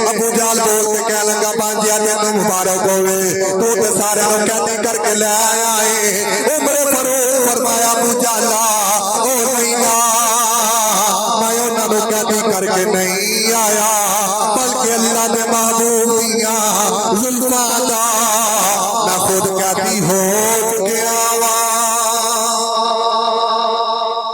ابو جہل بول کے کہنے لگا بانجیا تینوں مبارک ہوئے تو تے سارے نو قیدی کر کے لے آیا ہے عمر فاروق فرمایا ابو جہل او نہیں میں انہاں نو قیدی کر کے نہیں آیا بلکہ اللہ دے محبوب دیاں زلفاں دا میں خود قیدی ہو گیا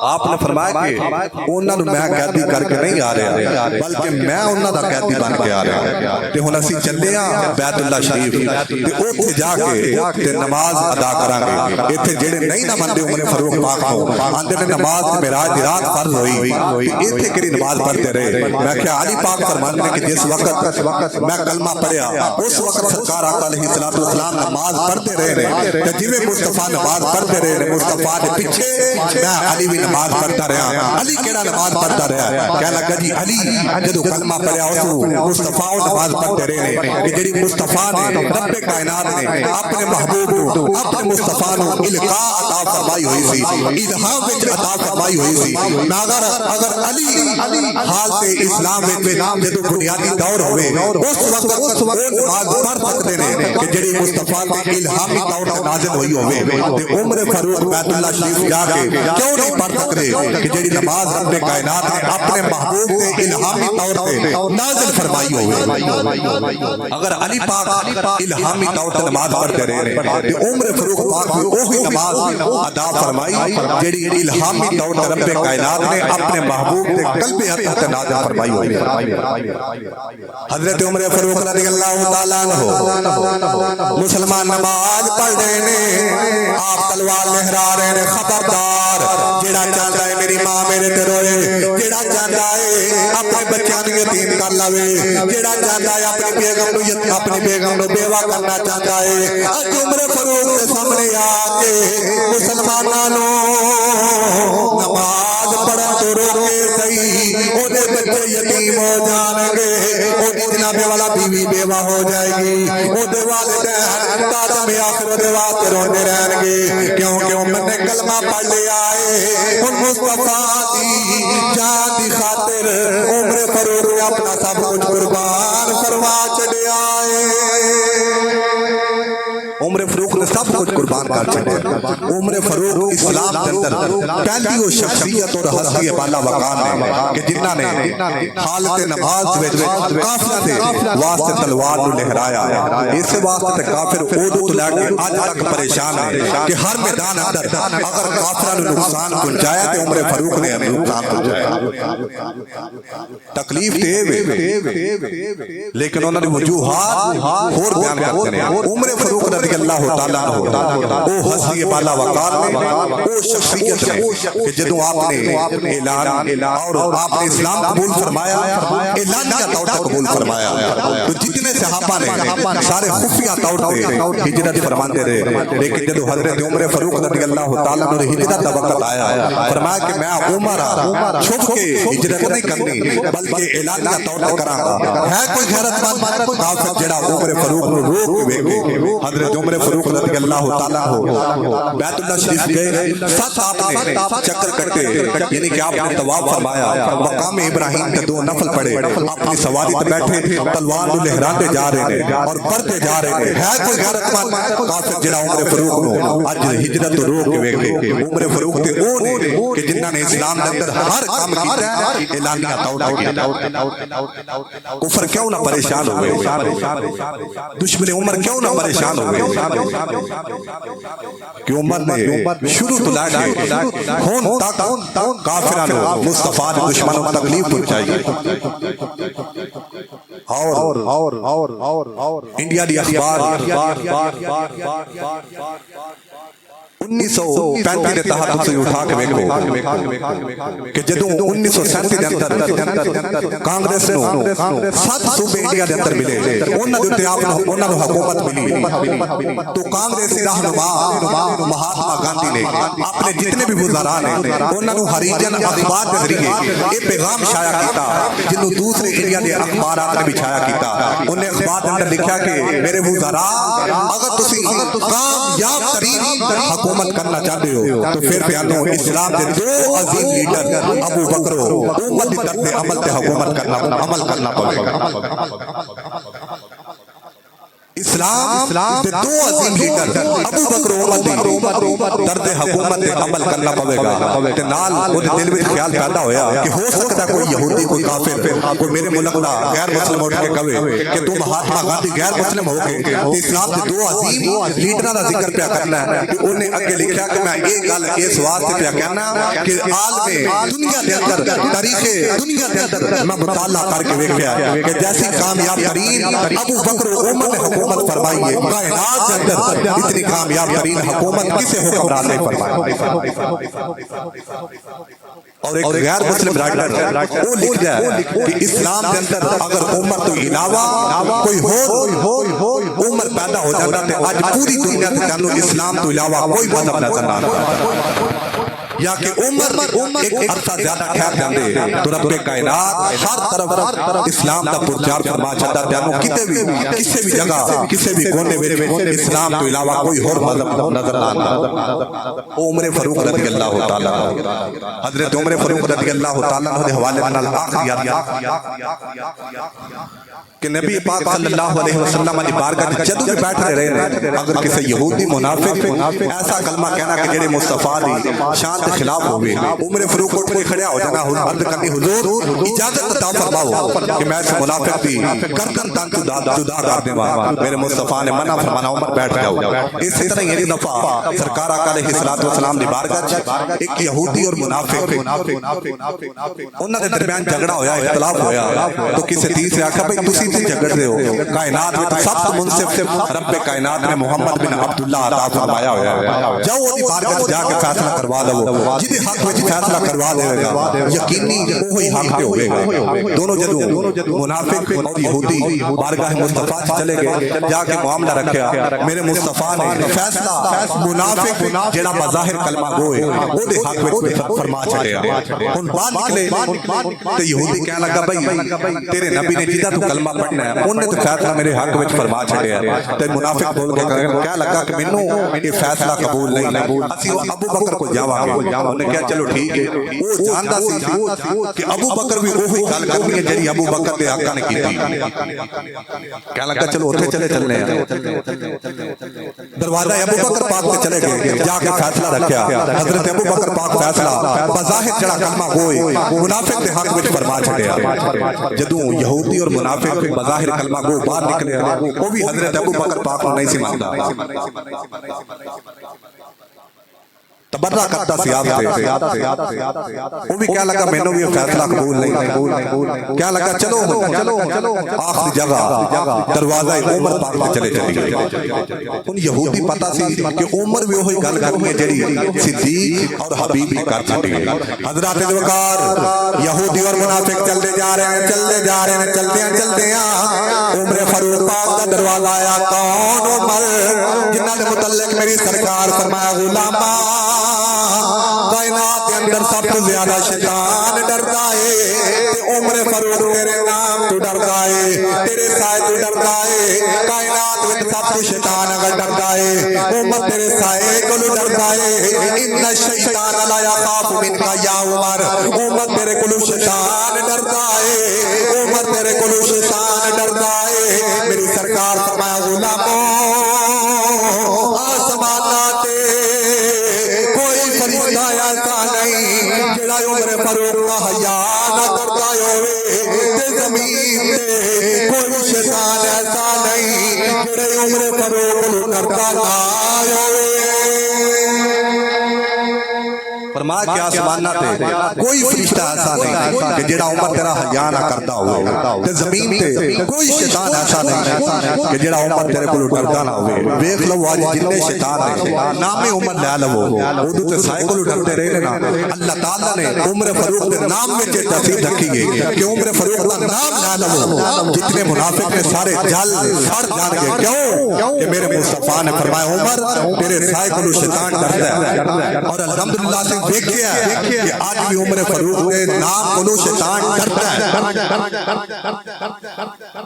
آپ نے فرمایا کہ انہاں نو میں قیدی کر کے نہیں آ رہا بلکہ میں انہاں دا قیدی بن کے آ رہا تے ہن اسی چلے ہاں بیت اللہ شریف تے اوتھے جا کے تے نماز ادا کران گے ایتھے جڑے نہیں نہ مندے عمر فاروق پاک کو آندے نے نماز تے معراج دی رات فرض ہوئی ایتھے کری نماز پڑھتے رہے میں کہ علی پاک فرماندے نے کہ جس وقت میں کلمہ پڑھیا اس وقت سرکار آقا علیہ السلام نماز پڑھتے رہے تے جویں مصطفیٰ نماز پڑھتے رہے مصطفیٰ دے پیچھے میں علی بھی نماز پڑھتا رہا علی کیڑا نماز پڑھتا رہا کہنے لگا جی علی جدو کلمہ پڑھیا اس مصطفیٰ نماز پڑھتے رہے کہ جڑی مصطفیٰ نے رب کائنات نے اپنے محبوب کو اپنے مصطفیٰ نو القاء عطا فرمائی ہوئی سی الہام وچ عطا فرمائی ہوئی سی اگر علی حالت اسلام وچ جدو بنیادی دور ہوئے اس وقت نماز پڑھ سکتے ہیں کہ جڑی مصطفیٰ تے الہامی طور تے نازل ہوئی ہوئے تے عمر فاروق بیت اللہ شریف جا کے کیوں نہیں پڑھ سکتے کہ جڑی نماز رب کائنات نے اپنے محبوب تے الہامی طور تے نازل فرمائی ہوئے اگر علی پاک الہامی طور تے نماز پڑھتے رہے تے عمر فاروق پاک بھی وہی نماز ادا فرمائی جڑی الہامی طور تے رب کائنات نے اپنے محبوب تے قلب حق تے نازل فرمائی ہوئی حضرت عمر فاروق رضی اللہ تعالی عنہ مسلمان نماز پڑھ رہے نے آپ تلوار لہرا رہے نے خبردار جڑا چاہتا ہے میری ماں میرے تے روئے جڑا چاہتا ہے اپنے بچیاں دی یتیم کر لوے جڑا چاہتا ہے اپنی بیگم نو بیوہ کرنا چاہتا ہے اج عمر فاروق کے سامنے آ کے مسلمانوں نماز پڑھن تو روکے صحیح او دے بچے یتیم ہو جان گے او دی جناب والا بیوی بیوہ ہو جائے گی او دے والدین قیامت آخر دے واسطے روندے رہن گے کیونکہ امت نے کلمہ پڑھ لیا ہے ان مصطفیٰ دی جان دی خاطر عمر فاروق نے اپنا سب کچھ قربان فرما چھڈیا ہے عمر فاروق نے سب کچھ قربان کر چھڈیا عمر فاروق اسلام کے اندر پہلی وہ شخصیت اور ہستی بالا وقار نے کہ جنہاں نے حالت نماز وچ کافروں دے واسطے تلوار نو لہرایا اس واسطے کافر اودوں تو لے کے اج تک پریشان ہے کہ ہر میدان اندر اگر کافروں نو نقصان پہنچایا تے عمر فاروق نے نقصان پہنچایا تکلیف تے لیکن انہاں دی وجوہات اور بیان کرتے ہیں عمر فاروق رضی اللہ تعالیٰ عنہ وہ ہستی بالا وقار نے وہ شخصیت نے کہ جدوں آپ نے اعلان اور آپ نے اسلام قبول فرمایا اعلانیہ طور پر قبول فرمایا تو جتنے صحابہ نے سارے خفیہ طور پر ہجرت فرماتے رہے لیکن جدوں حضرت عمر فاروق رضی اللہ تعالیٰ عنہ ہجرت کا وقت آیا فرمایا کہ میں عمر چھپ کے ہجرت نہیں کرنی بلکہ اعلانیہ طور پر کراں گا ہے کوئی غیرت مند کافر جڑا عمر فاروق نو روک ویکھے حضرت عمر فاروق رضی اللہ تعالیٰ عنہ بیت اللہ شریف گئے ساتھ آپ نے چکر کٹے یعنی کہ آپ نے طواف فرمایا مقام ابراہیم کے 2 نفل پڑھے اپنی سواری پہ بیٹھے تلوار کو لہراتے جا رہے ہیں اور پڑھتے جا رہے ہیں ہے کوئی غیرت مند کافر جڑا عمر فاروق نو اج ہجرت تو روک کے ویکھے عمر فاروق تے او نے کہ جنہاں نے اسلام دے اندر ہر کام کیتا ہے اعلانیہ طور پر کیتا کفر کیوں نہ پریشان ہوئے دشمن عمر کیوں نہ پریشان ہوئے کہ عمر نے شروع تو لے کے ہون تک کافروں کو مصطفیٰ نے دشمنوں کو تکلیف پہنچائی اور انڈیا دی اخبار 1935 کے تحت سے اٹھا کے ویکھو کہ جدوں 1937 دے اندر کانگریس نو 7 صوبے انڈیا دے اندر ملے انہاں دے آپ انہاں نو حکومت ملی تو کانگریسی رہنما مہاتما گاندھی نے اپنے جتنے بھی وزراء نے انہاں نو ہریجن اخبار کے ذریعے یہ پیغام شائع کیتا جنوں دوسرے انڈیا دے اخبارات نے بھی شائع کیتا انہوں نے اخبار کے اندر لکھا کہ میرے وزراء اگر تسی کامیاب ترین حکومت کرنا چاہتے ہو تو پھر پیانو اسلام کے 2 عظیم لیڈر ابو بکر امت کی طرف عمل تے حکومت کرنا عمل کرنا پڑے گا اسلام کے 2 عظیم لیڈر ابو بکر امت درد حکومت تے عمل کرنا پڑے گا تے نال او دے دل وچ خیال پیدا ہویا کہ ہو سکتا کوئی یہودی کوئی کافر کوئی میرے ملک دا غیر مسلم اٹھ کے کہے کہ تو مہاتما گاندھی غیر مسلم ہو کے اسلام کے 2 عظیم لیڈراں دا ذکر پیا کرنا ہے کہ انہیں اگے لکھا کہ میں یہ گل اس واسطے پیا کہنا کہ عالم دنیا دے اندر تاریخ دنیا دے اندر میں مطالعہ کر کے ویکھیا کہ جیسی کامیاب ترین ابو بکر امت حکومت فرمائی ہے کائنات کے اندر اتنی کامیاب ترین حکومت کسے حکمران نے فرمائی اور ایک غیر مسلم رائٹر وہ لکھ جائے کہ اسلام کے اندر اگر عمر تو علاوہ کوئی ہو عمر پیدا ہو جاتا ہے آج پوری دنیا کے اندر اسلام تو علاوہ کوئی مذہب نظر نہ آتا یا کہ عمر ایک عرصہ زیادہ ٹھہر جاندے تو رب کائنات ہر طرف اسلام دا پرچار فرما چھڈا جانو کسی بھی جگہ کسی بھی کونے وچ اسلام تو علاوہ کوئی اور مذہب نظر نہ آتا عمر فاروق رضی اللہ تعالی حضرت عمر فاروق رضی اللہ تعالی عنہ دے حوالے نال کہ نبی پاک صلی اللہ علیہ وسلم علی بارگاہ جدوں بھی بیٹھ رہے ہیں اگر کسی یہودی منافق ایسا کلمہ کہنا کہ جڑے مصطفیٰ دی شان کے خلاف ہوئے عمر فاروق اٹھ کے کھڑا ہو جانا عرض کرنی حضور اجازت عطا فرماؤ کہ میں اس منافق دی گردن تن جدا کر دوں میرے مصطفیٰ نے منع فرمانا عمر بیٹھ جاؤ اسی طرح یہ دفعہ سرکار آقا علیہ الصلوۃ والسلام دی بارگاہ ایک یہودی اور منافق انہاں دے درمیان جھگڑا ہویا اختلاف ہویا تو کسی تیسرے آکھا بھئی تسی تے جھگڑ رہے ہو کائنات میں سب سے منصف رب کائنات نے محمد بن عبداللہ عطا فرمایا ہویا ہے جاؤ دی بارگاہ جا کے فیصلہ کروا دو جدے حق وچ فیصلہ کروا دے گا یقینی وہی حق تے ہوے گا دونوں جدوں منافق اور یہودی بارگاہ مصطفیٰ چلے گئے جا کے معاملہ رکھیا میرے مصطفیٰ نے فیصلہ منافق جڑا بظاہر کلمہ گوئے او دے حق وچ فرما چھڑیا ہن بعد نکلے تے یہودی کہنے لگا بھائی تیرے نبی نے جدا تو کلمہ پڑھنا ہے انہوں نے تو فیصلہ میرے حق وچ فرما چھڑیا تے منافق بول کے کہنے لگا کہ مینوں یہ فیصلہ قبول نہیں اسی ابو بکر کو جاواں گے انہوں نے کہا چلو ٹھیک ہے وہ جاندا سی کہ ابو بکر بھی وہی گل کرنی ہے جڑی ابو بکر دے آقا نے کیتی کہنے لگا چلو اوتھے چلنے ہیں دروازہ ابو بکر پاک تے چلے گئے جا کے فیصلہ رکھیا حضرت ابو بکر پاک فیصلہ بظاہر جڑا کلمہ ہوئے منافق دے حق وچ فرما چھڑیا جدوں یہودی اور منافق بظاہر کلمہ گو باہر نکلے وہ بھی حضرت ابو بکر پاک کو نہیں سی مانتا تبرہ کرتا سی آپ سے وہ بھی کیا لگا میں نے بھی فیصلہ قبول نہیں کیا لگا چلو آخری جگہ دروازہ عمر پاک میں چلے گئے ان یہودی پتا سی کہ عمر بھی وہی گل کرنی ہے جڑی صدیق اور حبیب نے کر چھٹی حضرات وقار یہودی اور منافق چلتے جا رہے ہیں چلتے ہیں عمر فاروق پاک کا دروازہ آیا کون عمر جنہاں دے متعلق میری سرکار فرمایا غلامہ کائنات کے اندر سب سے زیادہ شیطان ڈرتا ہے عمر فاروق تیرے نام تو ڈرتا ہے تیرے سائے تو ڈرتا ہے کائنات میں سب سے شیطان اگر ڈرتا ہے عمر تیرے سائے کو ڈرتا ہے ان الشیطان لا یخاف منک یا عمر تیرے کو شیطان ڈرتا ہے عمر تیرے کو شیطان ڈرتا ہے میری سرکار فرمایا غلاموں آسمانات ایسا نہیں جڑا عمر فاروق کا حیا نہ کرتا ہوئے تے زمین تے کوئی شیطان ایسا نہیں جڑے عمر فاروق کو کرتا نہ ہوئے فرمایا کہ آسمانہ تے کوئی فرشتہ ایسا نہیں کہ جڑا عمر تیرا حیا نہ کرتا ہوئے تے زمین تے کوئی شیطان ایسا نہیں کہ جڑا عمر تیرے کو ڈردا نہ ہوئے ویکھ لو اج جتنے شیطان نے نام عمر لے لو اودوں تے سائے کو ڈرتے رہے نا اللہ تعالی نے عمر فاروق دے نام وچ تفصیل رکھی گئی کہ عمر فاروق دا نام لے لو جتنے منافق نے سارے جل سڑ جان گے کیوں کہ میرے مصطفیٰ نے فرمایا عمر تیرے سائے کو شیطان ڈرتا ہے اور الحمدللہ سے دیکھیا کہ آج بھی عمر فاروق کے نام کو شیطان ڈرتا ہے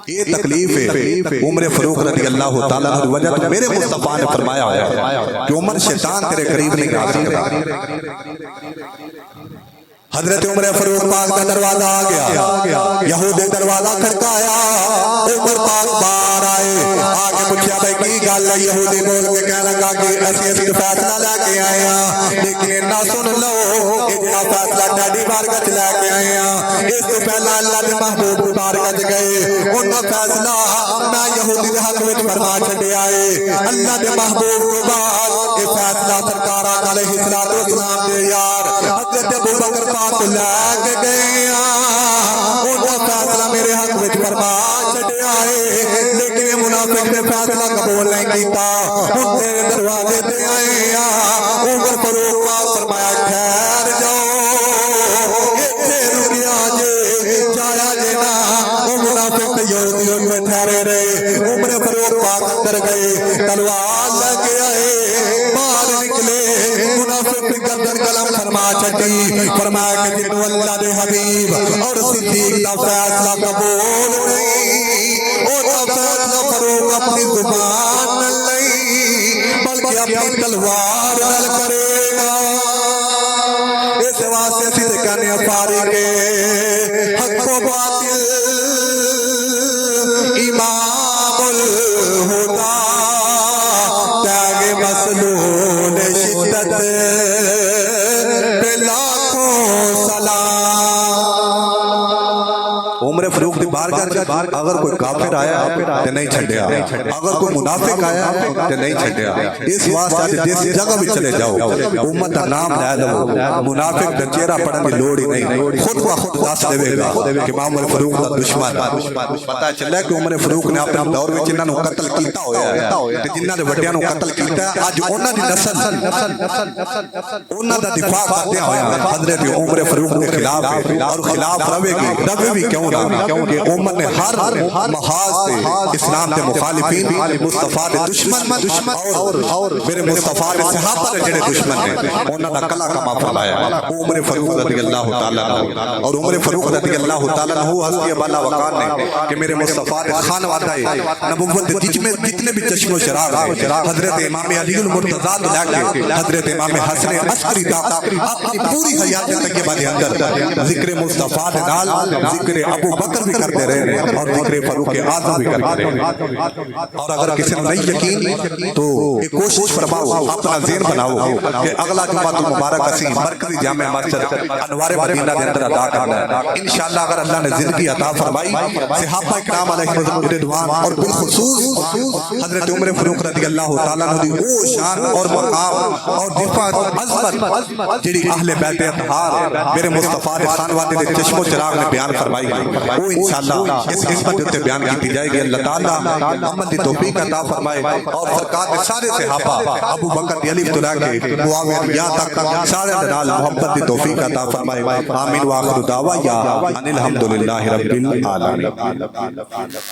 یہ تکلیف ہے عمر فاروق رضی اللہ تعالیٰ عنہ وجہ تو میرے مصطفیٰ نے فرمایا ہے کہ عمر شیطان تیرے قریب نہیں آ سکتا حضرت عمر فاروق پاک کا دروازہ آ گیا یہودی دروازہ کھڑکایا عمر پاک باہر آئے آگے پوچھا بھائی کی گل ہے یہودی بول کے کہنے لگا کہ اسی فیصلہ لے کے آئے ہیں لیکن نہ سن لو کہ جڑا فیصلہ ڈاڈی بارگاہ لے کے آئے ہیں اس تو پہلا اللہ کے محبوب بارگاہ گئے انہاں فیصلہ میں یہودی دے حق وچ فرما چھڈیا ہے اللہ کے محبوب کے بعد یہ فیصلہ سرکار علیہ الصلوۃ والسلام دے یار حضرت ابو بکر کو لے کے گئے انہاں فیصلہ میرے حق وچ فرما چھڈیا ہے لیکن یہ منافق نے فیصلہ قبول نہیں کیتا ہن تیرے دروازے تے آئے عمر فاروق کا فرمایا ٹھہر جاؤ ایتھے رکیا جے جایا جے نا وہ منافق یہودی میں ٹھہرے رہے عمر فاروق پاک اندر گئے تلوار لے کے آئے باہر نکلے منافق گردن قلم فرما چھٹی فرمایا کہ جنہوں اللہ دے حبیب اور صدیق کا فیصلہ قبول نہیں اور فیصلہ فاروق اپنی زبان نہیں بلکہ اپنی تلوار نال کرے گا اس واسطے اسی تے کہنے فارق حق و باطل امام الہدا تاگ مسلول شدت پہ لاکھوں سلام عمر فاروق دی بارگاہ اگر کوئی کافر آیا تے نہیں چھڈیا، اگر کوئی منافق آیا تے نہیں چھڈیا۔ اس واسطے جس جگہ بھی چلے جاؤ امت دا نام لے لو، منافق دا چہرہ پڑھن دی لوڑ ہی نہیں، خود بخود دس دے گا کہ میں عمر فاروق دا دشمن ہاں۔ پتہ چلے کہ عمر فاروق نے اپنے دور وچ انہاں نوں قتل کیتا ہویا ہے تے جنہاں دے وڈیاں نوں قتل کیتا ہے اج انہاں دی نسل انہاں دا دفاع کرتے ہویا حضرت عمر فاروق کے خلاف اور خلاف رہے گی، رہے بھی کیوں نہ، کیونکہ امت نے ہر محاذ سے اسلام کے مخالفین، مصطفیٰ دے دشمن اور میرے مصطفیٰ دے صحابہ دے جڑے دشمن ہیں انہاں دا کلا کما فرمایا۔ عمر فاروق رضی اللہ تعالی عنہ اور عمر فاروق رضی اللہ تعالی عنہ ہستی بالا وقار نے کہ میرے مصطفیٰ دے خانوادہ نبوت دے جتنے بھی چشم و چراغ حضرت امام علی المرتضی لے کے حضرت امام حسن عسکری دا اپنی پوری حیات طیبہ دے اندر ذکر مصطفیٰ دے نال ذکر ابو بکر بھی کرتے رہے اور ذکر فاروق اعظم بھی کرتے رہے۔ اور اگر کسی نے نہیں یقین تو ایک کوشش فرماؤ، اپنا ذہن بناؤ کہ اگلا جمعہ مبارک اسی مرکزی جامع مسجد انوار مدینہ دے اندر ادا کرنا ہے انشاءاللہ۔ اگر اللہ نے زندگی عطا فرمائی، صحابہ کرام علیہم رضوان اور بالخصوص حضرت عمر فاروق رضی اللہ تعالیٰ عنہ دی وہ شان اور مقام اور دفاع عظمت جڑی اہل بیت اطہار میرے مصطفیٰ دے خانوادے دے چشم و چراغ نے بیان فرمائی گئی، وہ انشاءاللہ اس قسمت تے بیان کی جائے گی۔ اللہ تعالیٰ عمل دی توفیق عطا فرمائے اور سرکار دے سارے صحابہ ابو بکر دی الف تو لے کے معاویہ تک سارے نال محبت دی توفیق عطا فرمائے۔ آمین۔ وآخر دعوانا ان الحمدللہ رب العالمین۔